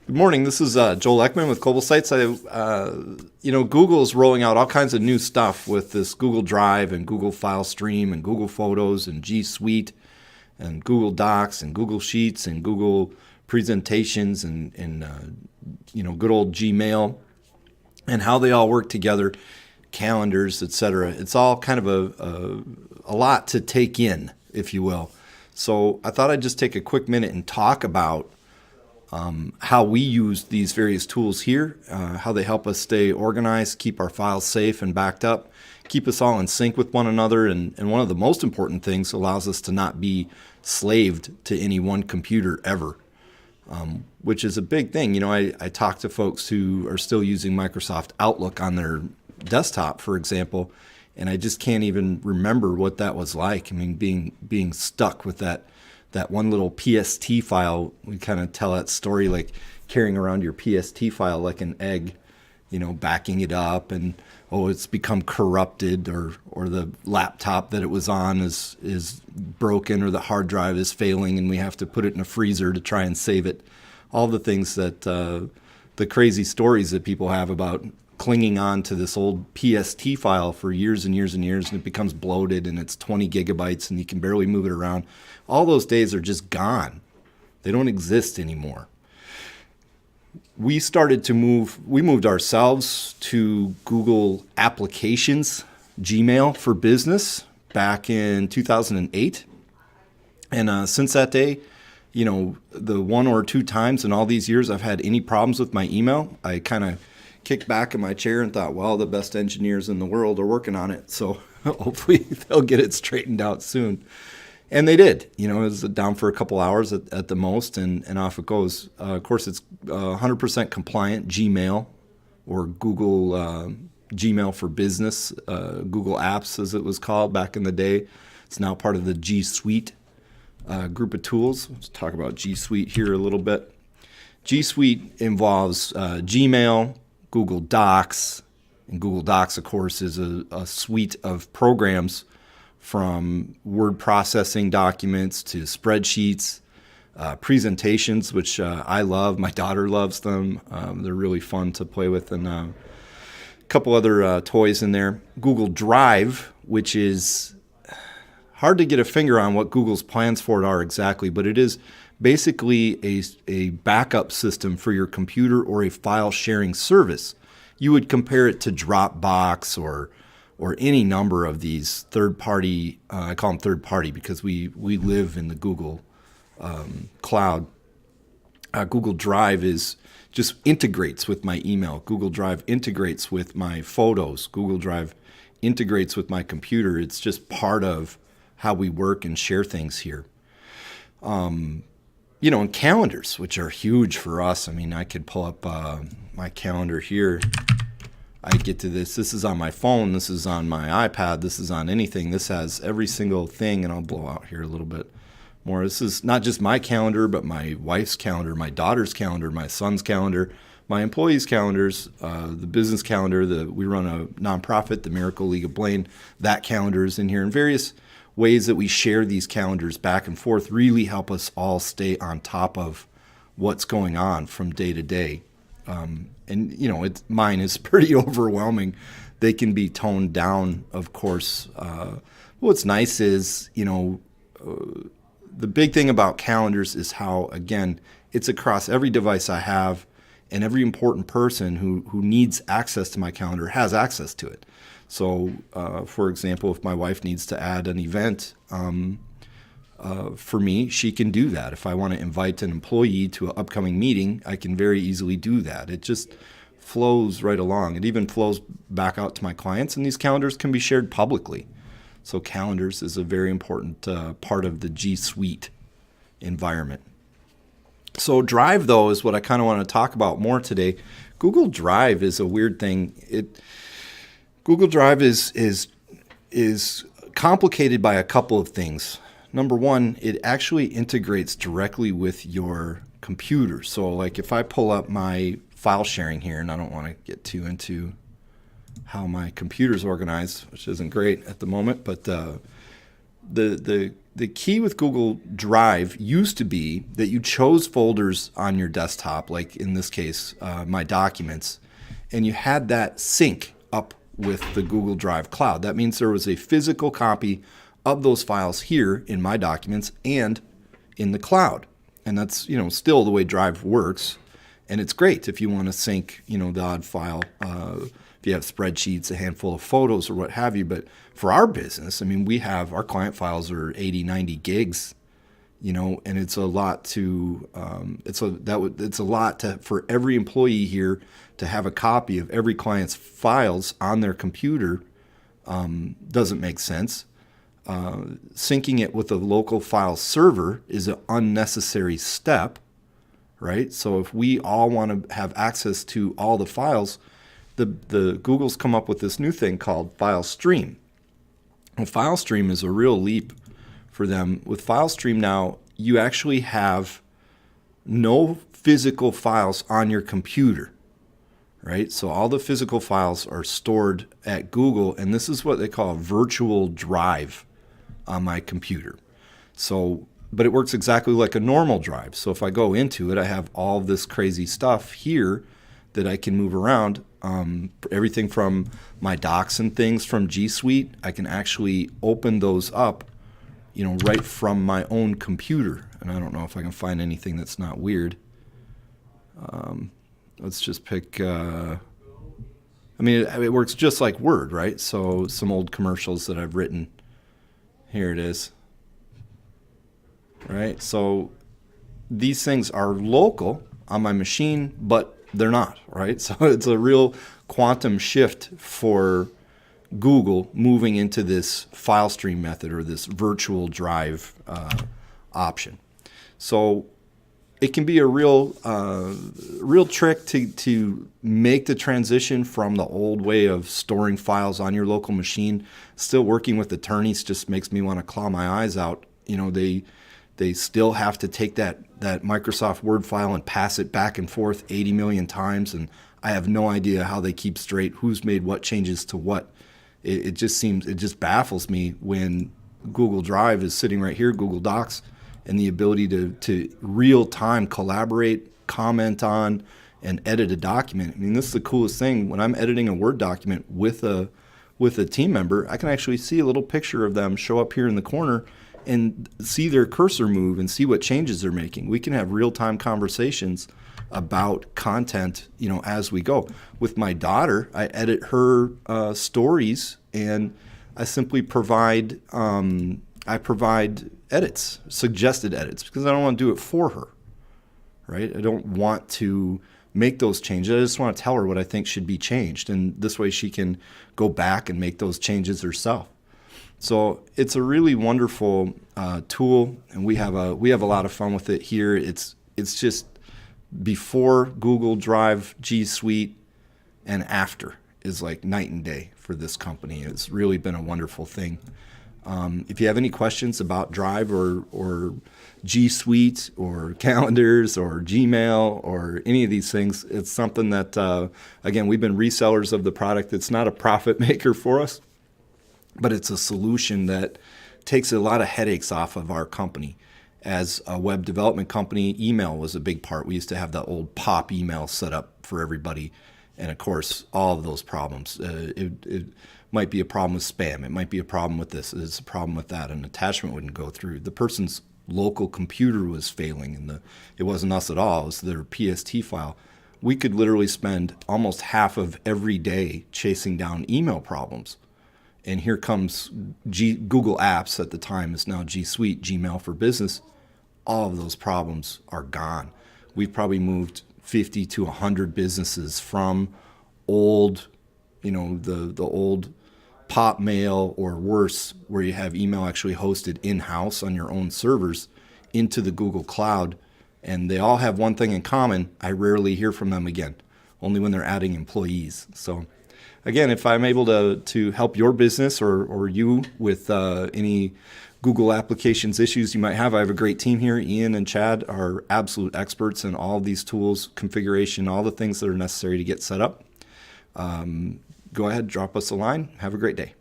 Good morning. This is Joel Ekman with Global Sites. Google is rolling out all kinds of new stuff with this Google Drive and Google File Stream and Google Photos and G Suite and Google Docs and Google Sheets and Google Presentations and good old Gmail and how they all work together, calendars, etc. It's all kind of a lot to take in, if you will. So I thought I'd just take a quick minute and talk about how we use these various tools here, how they help us stay organized, keep our files safe and backed up, keep us all in sync with one another, and one of the most important things, allows us to not be slaved to any one computer ever, which is a big thing. You know, I talk to folks who are still using Microsoft Outlook on their desktop, for example, and I just can't even remember what that was like. I mean, being stuck with that one little PST file. We kind of tell that story like carrying around your PST file like an egg, backing it up, and it's become corrupted, or the laptop that it was on is broken, or the hard drive is failing and we have to put it in a freezer to try and save it. All the things that the crazy stories that people have about clinging on to this old PST file for years and years and years, and it becomes bloated and it's 20 gigabytes and you can barely move it around. All those days are just gone. They don't exist anymore. We moved ourselves to Google Applications, Gmail for Business back in 2008. And since that day, the one or two times in all these years I've had any problems with my email, I kind of kicked back in my chair and thought, well, the best engineers in the world are working on it, so hopefully they'll get it straightened out soon. And they did. It was down for a couple hours at the most, and off it goes. Of course, it's 100% compliant Gmail, or Google Gmail for Business, Google Apps as it was called back in the day. It's now part of the G Suite group of tools. Let's talk about G Suite here a little bit. G Suite involves Gmail, Google Docs, and Google Docs, of course, is a suite of programs from word processing documents to spreadsheets, presentations, which I love. My daughter loves them. They're really fun to play with, and a couple other toys in there. Google Drive, which is hard to get a finger on what Google's plans for it are exactly, but it is basically a backup system for your computer or a file sharing service. You would compare it to Dropbox or any number of these third-party, I call them third-party because we live in the Google cloud. Google Drive just integrates with my email. Google Drive integrates with my photos. Google Drive integrates with my computer. It's just part of how we work and share things here. And calendars, which are huge for us. I mean, I could pull up my calendar here. I get to this. This is on my phone. This is on my iPad. This is on anything. This has every single thing, and I'll blow out here a little bit more. This is not just my calendar, but my wife's calendar, my daughter's calendar, my son's calendar, my employees' calendars, the business calendar. We run a nonprofit, the Miracle League of Blaine. That calendar is in here, and various ways that we share these calendars back and forth really help us all stay on top of what's going on from day to day. Mine is pretty overwhelming. They can be toned down, of course. What's nice is, the big thing about calendars is how, again, it's across every device I have, and every important person who needs access to my calendar has access to it. So, for example, if my wife needs to add an event for me, she can do that. If I want to invite an employee to an upcoming meeting, I can very easily do that. It just flows right along. It even flows back out to my clients, and these calendars can be shared publicly. So calendars is a very important part of the G Suite environment. So Drive, though, is what I kind of want to talk about more today. Google Drive is a weird thing. Google Drive is complicated by a couple of things. Number one, it actually integrates directly with your computer. So like if I pull up my file sharing here, and I don't want to get too into how my computer's organized, which isn't great at the moment, but the the key with Google Drive used to be that you chose folders on your desktop, like in this case, my documents, and you had that sync up with the Google Drive cloud. That means there was a physical copy of those files here in my documents and in the cloud. And that's, still the way Drive works. And it's great if you want to sync, the odd file, if you have spreadsheets, a handful of photos or what have you. But for our business, we have our client files are 80, 90 gigs, and it's a lot to, it's a lot for every employee here to have a copy of every client's files on their computer. Doesn't make sense. Syncing it with a local file server is an unnecessary step, right? So if we all want to have access to all the files, the Google's come up with this new thing called FileStream. Well, FileStream is a real leap for them. With FileStream now, you actually have no physical files on your computer, right? So all the physical files are stored at Google, and this is what they call a virtual drive on my computer. So, but it works exactly like a normal drive. So if I go into it, I have all this crazy stuff here that I can move around. Everything from my docs and things from G Suite, I can actually open those up, right from my own computer. And I don't know if I can find anything that's not weird. Let's just pick, it works just like Word, right? So some old commercials that I've written. Here it is. Right? So these things are local on my machine, but they're not, right? So it's a real quantum shift for Google moving into this FileStream method or this virtual drive option. So it can be a real trick to make the transition from the old way of storing files on your local machine. Still working with attorneys just makes me want to claw my eyes out. They still have to take that Microsoft Word file and pass it back and forth 80 million times, and I have no idea how they keep straight who's made what changes to what. It just baffles me when Google Drive is sitting right here, Google Docs, and the ability to real-time collaborate, comment on, and edit a document. This is the coolest thing. When I'm editing a Word document with a team member, I can actually see a little picture of them show up here in the corner and see their cursor move and see what changes they're making. We can have real-time conversations about content, as we go. With my daughter, I edit her stories, and I simply provide edits, suggested edits, because I don't want to do it for her, right? I don't want to make those changes. I just want to tell her what I think should be changed, and this way she can go back and make those changes herself. So it's a really wonderful tool, and we have a lot of fun with it here. It's just before Google Drive, G Suite, and after is like night and day for this company. It's really been a wonderful thing. If you have any questions about Drive or G Suite or calendars or Gmail or any of these things, it's something that, again, we've been resellers of the product. It's not a profit maker for us, but it's a solution that takes a lot of headaches off of our company. As a web development company, email was a big part. We used to have the old POP email set up for everybody. And of course, all of those problems. It might be a problem with spam. It might be a problem with this. It's a problem with that. An attachment wouldn't go through. The person's local computer was failing, and it wasn't us at all. It was their PST file. We could literally spend almost half of every day chasing down email problems. And here comes Google Apps, at the time is now G Suite, Gmail for Business. All of those problems are gone. We've probably moved 50 to 100 businesses from old, the old pop mail, or worse, where you have email actually hosted in-house on your own servers, into the Google Cloud. And they all have one thing in common: I rarely hear from them again, only when they're adding employees. So again, if I'm able to help your business or you with any Google applications issues you might have, I have a great team here. Ian and Chad are absolute experts in all of these tools, configuration, all the things that are necessary to get set up. Go ahead, drop us a line. Have a great day.